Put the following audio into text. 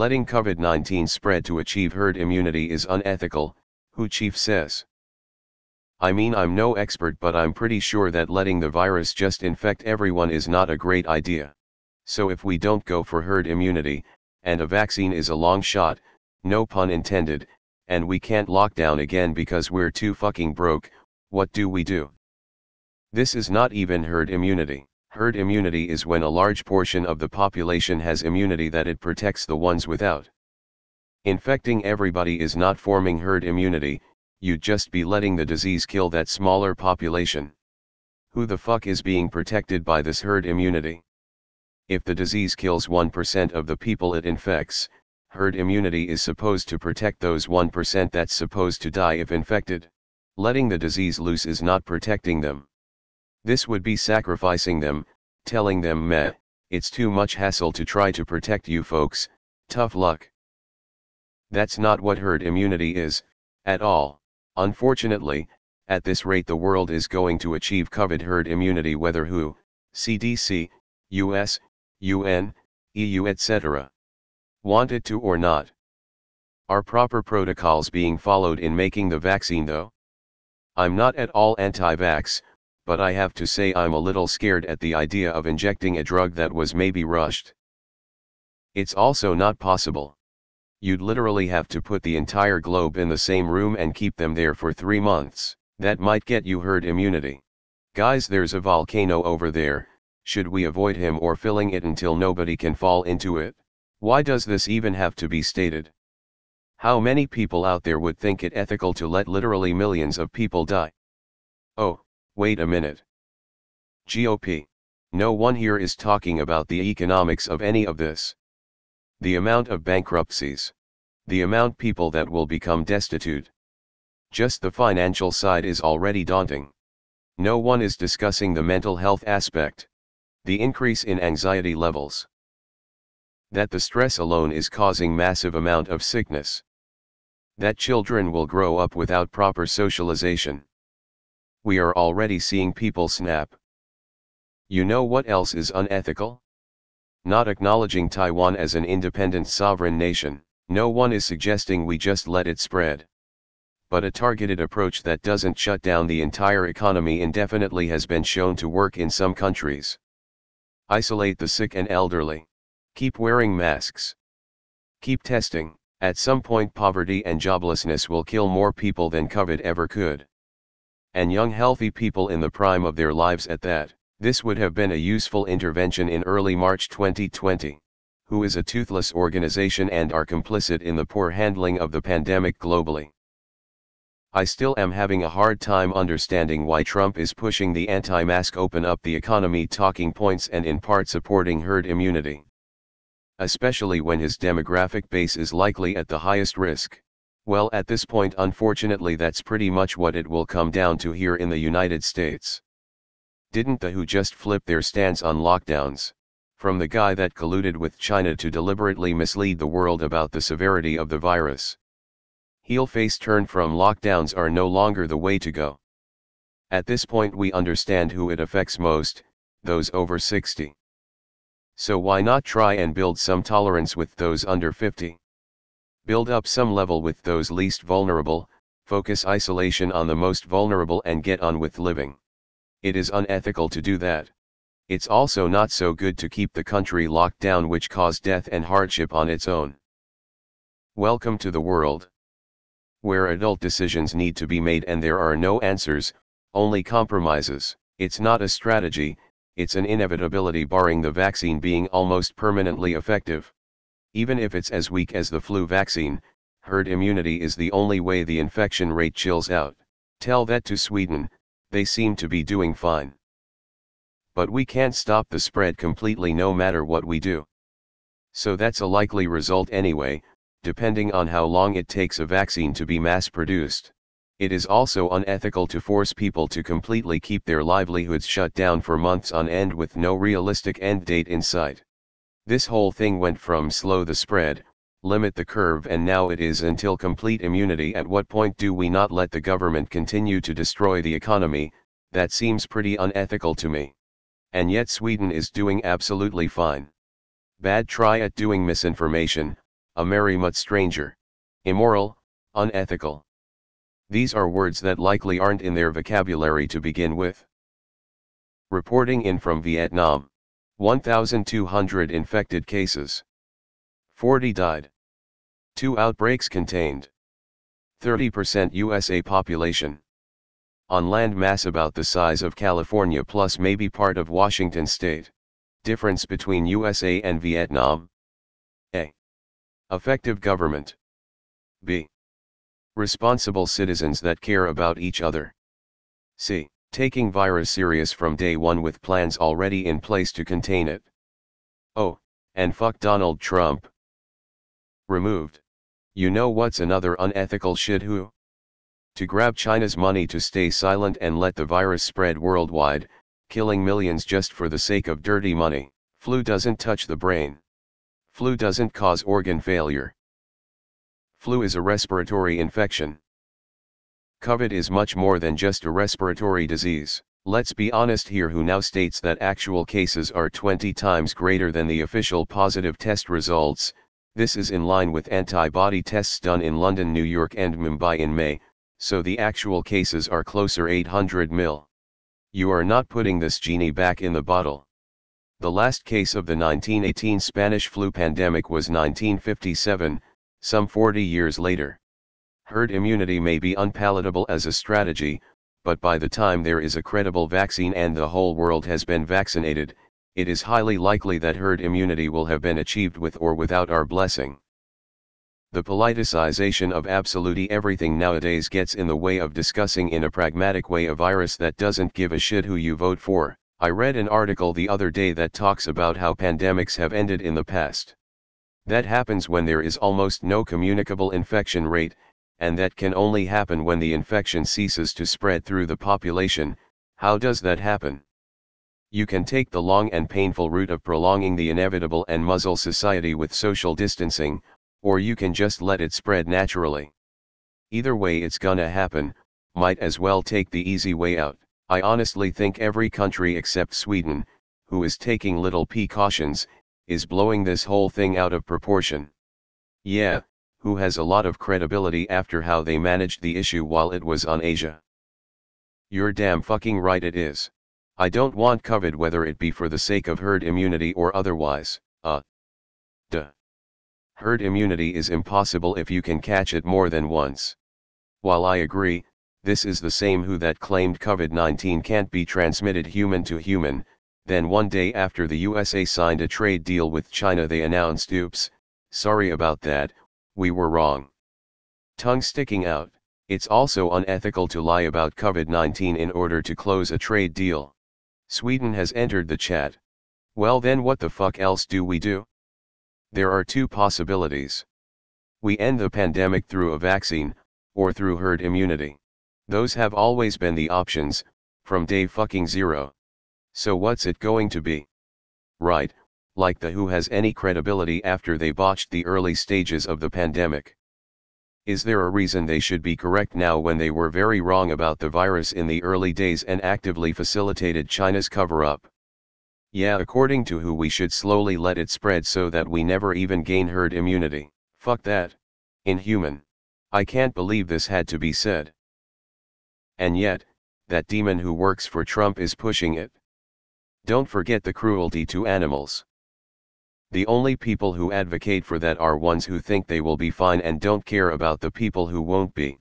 Letting COVID-19 spread to achieve herd immunity is unethical, WHO chief says. I mean, I'm no expert, but I'm pretty sure that letting the virus just infect everyone is not a great idea. So if we don't go for herd immunity, and a vaccine is a long shot, no pun intended, and we can't lock down again because we're too fucking broke, what do we do? This is not even herd immunity. Herd immunity is when a large portion of the population has immunity that it protects the ones without. Infecting everybody is not forming herd immunity, you'd just be letting the disease kill that smaller population. Who the fuck is being protected by this herd immunity? If the disease kills 1% of the people it infects, herd immunity is supposed to protect those 1% that's supposed to die if infected. Letting the disease loose is not protecting them. This would be sacrificing them, telling them, meh, it's too much hassle to try to protect you folks, tough luck. That's not what herd immunity is, at all. Unfortunately, at this rate the world is going to achieve COVID herd immunity whether WHO, CDC, US, UN, EU etc. want it to or not. Are proper protocols being followed in making the vaccine though? I'm not at all anti-vax, but I have to say I'm a little scared at the idea of injecting a drug that was maybe rushed. It's also not possible. You'd literally have to put the entire globe in the same room and keep them there for 3 months. That might get you herd immunity. Guys, there's a volcano over there, should we avoid him or filling it until nobody can fall into it? Why does this even have to be stated? How many people out there would think it ethical to let literally millions of people die? Oh, wait a minute. GOP. No one here is talking about the economics of any of this. The amount of bankruptcies. The amount people that will become destitute. Just the financial side is already daunting. No one is discussing the mental health aspect. The increase in anxiety levels. That the stress alone is causing massive amount of sickness. That children will grow up without proper socialization. We are already seeing people snap. You know what else is unethical? Not acknowledging Taiwan as an independent sovereign nation. No one is suggesting we just let it spread. But a targeted approach that doesn't shut down the entire economy indefinitely has been shown to work in some countries. Isolate the sick and elderly. Keep wearing masks. Keep testing. At some point poverty and joblessness will kill more people than COVID ever could. And young healthy people in the prime of their lives at that. This would have been a useful intervention in early March 2020. WHO is a toothless organization and are complicit in the poor handling of the pandemic globally. I still am having a hard time understanding why Trump is pushing the anti-mask open up the economy talking points and in part supporting herd immunity. Especially when his demographic base is likely at the highest risk. Well, at this point unfortunately that's pretty much what it will come down to here in the United States. Didn't the WHO just flip their stance on lockdowns? From the guy that colluded with China to deliberately mislead the world about the severity of the virus. Heel-face turn from lockdowns are no longer the way to go. At this point we understand who it affects most, those over 60. So why not try and build some tolerance with those under 50? Build up some level with those least vulnerable, focus isolation on the most vulnerable and get on with living. It is unethical to do that. It's also not so good to keep the country locked down, which caused death and hardship on its own. Welcome to the world where adult decisions need to be made and there are no answers, only compromises. It's not a strategy, it's an inevitability barring the vaccine being almost permanently effective. Even if it's as weak as the flu vaccine, herd immunity is the only way the infection rate chills out. Tell that to Sweden, they seem to be doing fine. But we can't stop the spread completely no matter what we do. So that's a likely result anyway, depending on how long it takes a vaccine to be mass-produced. It is also unethical to force people to completely keep their livelihoods shut down for months on end with no realistic end date in sight. This whole thing went from slow the spread, limit the curve, and now it is until complete immunity. At what point do we not let the government continue to destroy the economy? That seems pretty unethical to me. And yet Sweden is doing absolutely fine. Bad try at doing misinformation, a merry mutt stranger, immoral, unethical. These are words that likely aren't in their vocabulary to begin with. Reporting in from Vietnam. 1,200 infected cases. 40 died. 2 outbreaks contained. 30% USA population. On land mass about the size of California plus maybe part of Washington state. Difference between USA and Vietnam. A. Effective government. B. Responsible citizens that care about each other. C. Taking virus serious from day one with plans already in place to contain it. Oh, and fuck Donald Trump. Removed. You know what's another unethical shit who? To grab China's money to stay silent and let the virus spread worldwide, killing millions just for the sake of dirty money. Flu doesn't touch the brain. Flu doesn't cause organ failure. Flu is a respiratory infection. COVID is much more than just a respiratory disease. Let's be honest here. WHO now states that actual cases are 20 times greater than the official positive test results. This is in line with antibody tests done in London, New York and Mumbai in May, so the actual cases are closer 800 mil. You are not putting this genie back in the bottle. The last case of the 1918 Spanish flu pandemic was 1957, some 40 years later. Herd immunity may be unpalatable as a strategy, but by the time there is a credible vaccine and the whole world has been vaccinated, it is highly likely that herd immunity will have been achieved with or without our blessing. The politicization of absolutely everything nowadays gets in the way of discussing in a pragmatic way a virus that doesn't give a shit who you vote for. I read an article the other day that talks about how pandemics have ended in the past. That happens when there is almost no communicable infection rate, and that can only happen when the infection ceases to spread through the population. How does that happen? You can take the long and painful route of prolonging the inevitable and muzzle society with social distancing, or you can just let it spread naturally. Either way it's gonna happen, might as well take the easy way out. I honestly think every country except Sweden, who is taking little precautions, is blowing this whole thing out of proportion. Yeah, who has a lot of credibility after how they managed the issue while it was on Asia. You're damn fucking right it is. I don't want COVID whether it be for the sake of herd immunity or otherwise. Duh. Herd immunity is impossible if you can catch it more than once. While I agree, this is the same WHO that claimed COVID-19 can't be transmitted human to human, then one day after the USA signed a trade deal with China they announced, oops, sorry about that, we were wrong. Tongue sticking out. It's also unethical to lie about COVID-19 in order to close a trade deal. Sweden has entered the chat. Well then what the fuck else do we do? There are two possibilities. We end the pandemic through a vaccine, or through herd immunity. Those have always been the options, from day fucking zero. So what's it going to be? Right, like the WHO has any credibility after they botched the early stages of the pandemic. Is there a reason they should be correct now when they were very wrong about the virus in the early days and actively facilitated China's cover-up? Yeah, according to WHO we should slowly let it spread so that we never even gain herd immunity. Fuck that. Inhuman. I can't believe this had to be said. And yet, that demon who works for Trump is pushing it. Don't forget the cruelty to animals. The only people who advocate for that are ones who think they will be fine and don't care about the people who won't be.